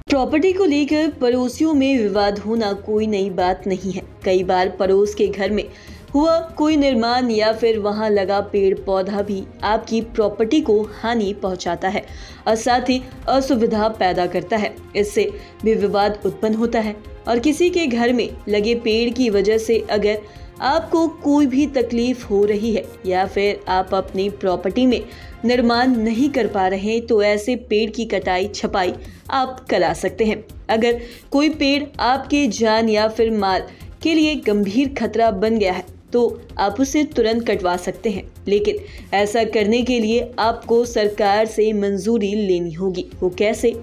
Property को लेकर पड़ोसियों में विवाद होना कोई नई बात नहीं है। कई बार पड़ोस के घर में हुआ कोई निर्माण या फिर वहां लगा पेड़ पौधा भी आपकी प्रॉपर्टी को हानि पहुंचाता है और साथ ही असुविधा पैदा करता है। इससे भी विवाद उत्पन्न होता है और किसी के घर में लगे पेड़ की वजह से अगर आपको कोई भी तकलीफ हो रही है या फिर आप अपनी प्रॉपर्टी में निर्माण नहीं कर पा रहे तो ऐसे पेड़ की कटाई छपाई आप करा सकते हैं। अगर कोई पेड़ आपके जान या फिर माल के लिए गंभीर खतरा बन गया है तो आप उसे तुरंत कटवा सकते हैं, लेकिन ऐसा करने के लिए आपको सरकार से मंजूरी लेनी होगी। वो कैसे?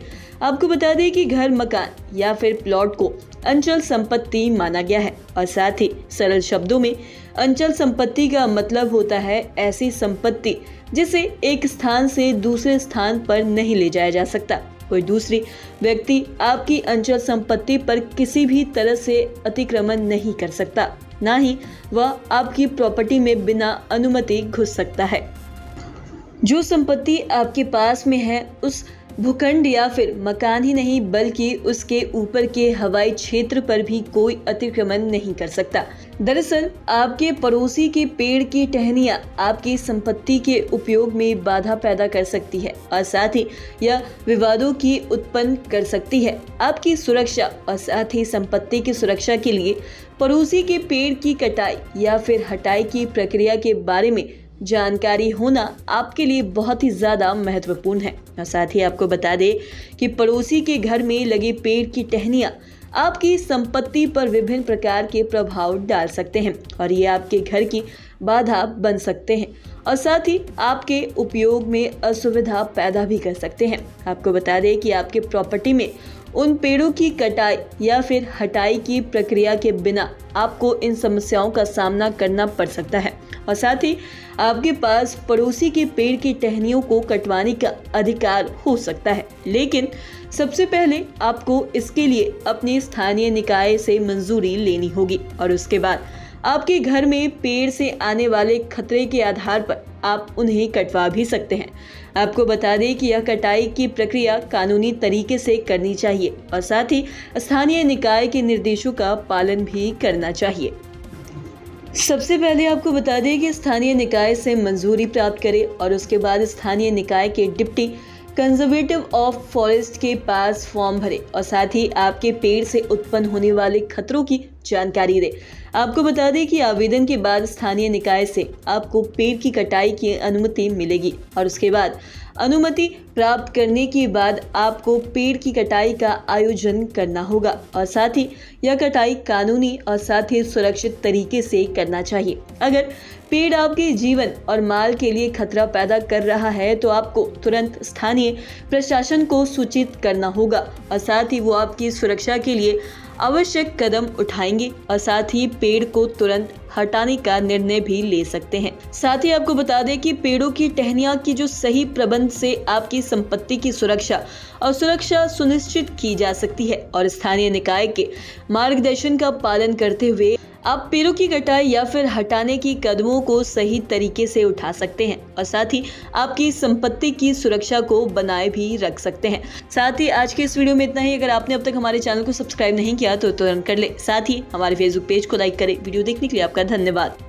आपको बता दें कि घर, मकान या फिर प्लॉट को अंचल संपत्ति माना गया है और साथ ही सरल शब्दों में अंचल संपत्ति का मतलब होता है ऐसी संपत्ति जिसे एक स्थान से दूसरे स्थान पर नहीं ले जाया जा सकता। कोई दूसरी व्यक्ति आपकी अंचल संपत्ति पर किसी भी तरह से अतिक्रमण नहीं कर सकता, ना ही वह आपकी प्रॉपर्टी में बिना अनुमति घुस सकता है। जो संपत्ति आपके पास में है उस भूखंड या फिर मकान ही नहीं बल्कि उसके ऊपर के हवाई क्षेत्र पर भी कोई अतिक्रमण नहीं कर सकता। दरअसल आपके पड़ोसी के पेड़ की टहनियां आपकी संपत्ति के उपयोग में बाधा पैदा कर सकती है और साथ ही यह विवादों की उत्पन्न कर सकती है। आपकी सुरक्षा और साथ ही संपत्ति की सुरक्षा के लिए पड़ोसी के पेड़ की कटाई या फिर हटाई की प्रक्रिया के बारे में जानकारी होना आपके लिए बहुत ही ज्यादा महत्वपूर्ण है। और साथ ही आपको बता दें कि पड़ोसी के घर में लगे पेड़ की टहनियां आपकी संपत्ति पर विभिन्न प्रकार के प्रभाव डाल सकते हैं और ये आपके घर की बाधा बन सकते हैं और साथ ही आपके उपयोग में असुविधा पैदा भी कर सकते हैं। आपको बता दें कि आपके प्रॉपर्टी में उन पेड़ों की कटाई या फिर हटाई की प्रक्रिया के बिना आपको इन समस्याओं का सामना करना पड़ सकता है और साथ ही आपके पास पड़ोसी के पेड़ की टहनियों को कटवाने का अधिकार हो सकता है, लेकिन सबसे पहले आपको इसके लिए अपने स्थानीय निकाय से मंजूरी लेनी होगी और उसके बाद आपके घर में पेड़ से आने वाले खतरे के आधार पर आप उन्हें कटवा भी सकते हैं। आपको बता दें कि यह कटाई की प्रक्रिया कानूनी तरीके से करनी चाहिए और साथ ही स्थानीय निकाय के निर्देशों का पालन भी करना चाहिए। सबसे पहले आपको बता दें कि स्थानीय निकाय से मंजूरी प्राप्त करें और उसके बाद स्थानीय निकाय के डिप्टी कंजर्वेटिव ऑफ फॉरेस्ट के पास फॉर्म भरें और साथ ही आपके पेड़ से उत्पन्न होने वाले खतरों की जानकारी दें। आपको बता दें कि आवेदन के बाद स्थानीय निकाय से आपको पेड़ की कटाई की अनुमति मिलेगी और उसके बाद अनुमति प्राप्त करने के बाद आपको पेड़ की कटाई का आयोजन करना होगा और साथ ही यह कटाई कानूनी और साथ ही सुरक्षित तरीके से करना चाहिए। अगर पेड़ आपके जीवन और माल के लिए खतरा पैदा कर रहा है तो आपको तुरंत स्थानीय प्रशासन को सूचित करना होगा और साथ ही वो आपकी सुरक्षा के लिए आवश्यक कदम उठाएंगे और साथ ही पेड़ को तुरंत हटाने का निर्णय भी ले सकते हैं। साथ ही आपको बता दें कि पेड़ों की टहनियां की जो सही प्रबंध से आपकी संपत्ति की सुरक्षा सुनिश्चित की जा सकती है और स्थानीय निकाय के मार्गदर्शन का पालन करते हुए आप पेड़ों की कटाई या फिर हटाने की कदमों को सही तरीके से उठा सकते हैं और साथ ही आपकी संपत्ति की सुरक्षा को बनाए भी रख सकते हैं। साथ ही आज के इस वीडियो में इतना ही। अगर आपने अब तक हमारे चैनल को सब्सक्राइब नहीं किया तो तुरंत कर ले। साथ ही हमारे फेसबुक पेज को लाइक करें। वीडियो देखने के लिए आपका धन्यवाद।